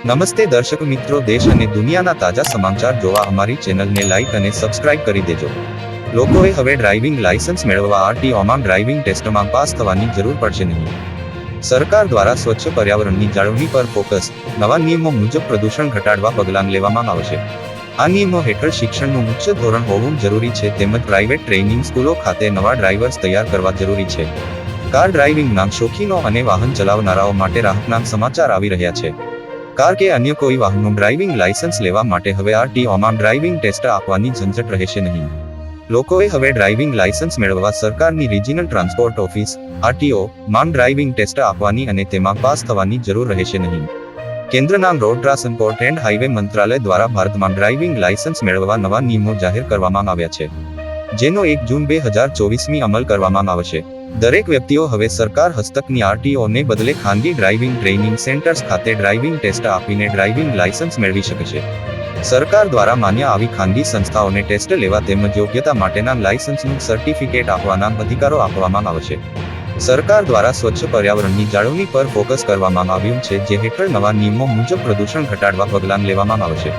નમસ્તે દર્શક મિત્રો, દેશ અને દુનિયાના તાજા સમાચાર જોવા અમારી ચેનલને લાઇક અને સબસ્ક્રાઇબ કરી દેજો. લોકોએ હવે ડ્રાઇવિંગ લાયસન્સ મેળવવા આરટીઓમાં ડ્રાઇવિંગ ટેસ્ટમાં પાસ થવાની જરૂર પડશે નહીં. સરકાર દ્વારા સ્વચ્છ પર્યાવરણની જાળવણી પર ફોકસ. નવા નિયમો મુજબ પ્રદૂષણ ઘટાડવા પગલાં લેવામાં આવશે. આ નિયમો હેઠળ શિક્ષણનું ઉચ્ચ ધોરણ હોવું જરૂરી છે, તેમજ પ્રાઇવેટ ટ્રેનિંગ સ્કૂલો ખાતે નવા ડ્રાઇવર્સ તૈયાર કરવા જરૂરી છે. કાર ડ્રાઇવિંગના શોખીનો અને વાહન ચલાવનારાઓ માટે રાહતના સમાચાર આવી રહ્યા છે. કાર કે અન્ય કોઈ વાહનનું ડ્રાઇવિંગ લાયસન્સ લેવા માટે હવે આરટીઓમાં ડ્રાઇવિંગ ટેસ્ટ આપવાની ઝંઝટ રહેશે નહીં. લોકોએ હવે ડ્રાઇવિંગ લાયસન્સ મેળવવા સરકારની રિજિનલ ટ્રાન્સપોર્ટ ઓફિસ આરટીઓ માં ડ્રાઇવિંગ ટેસ્ટ આપવાની અને તેમાં પાસ થવાની જરૂર રહેશે નહીં. કેન્દ્રના રોડ ટ્રાન્સપોર્ટ એન્ડ હાઇવે મંત્રાલય દ્વારા ભારતમાં ડ્રાઇવિંગ લાયસન્સ મેળવવા નવા નિયમો જાહેર કરવામાં આવ્યા છે, જેનો 1 જૂન 2024 અમલ કરવામાં આવશે. દરેક વ્યક્તિઓ હવે સરકાર હસ્તકની આરટીઓને બદલે ખાનગી ડ્રાઇવિંગ ટ્રેનિંગ સેન્ટર્સ ખાતે ડ્રાઇવિંગ ટેસ્ટ આપીને ડ્રાઇવિંગ લાયસન્સ મેળવી શકશે. સરકાર દ્વારા માન્ય આવી ખાનગી સંસ્થાઓને ટેસ્ટ લેવા તેમજ યોગ્યતા માટેના લાયસન્સનું સર્ટિફિકેટ આપવાના અધિકારો આપવામાં આવશે. સરકાર દ્વારા સ્વચ્છ પર્યાવરણની જાળવણી પર ફોકસ કરવામાં આવ્યું છે, જે હેઠળ નવા નિયમો મુજબ પ્રદૂષણ ઘટાડવા પગલાં લેવામાં આવશે.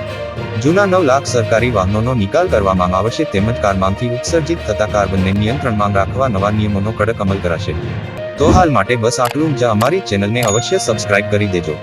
જૂના 9 લાખ સરકારી વાહનોનો નિકાલ કરવામાં આવશે, તેમજ કારમાંથી ઉત્સર્જિત થતા કાર્બનને નિયંત્રણમાં રાખવા નવા નિયમોનો કડક અમલ કરાશે. તો હાલ માટે બસ આટલું જ. અમારી ચેનલને અવશ્ય સબસ્ક્રાઇબ કરી દેજો.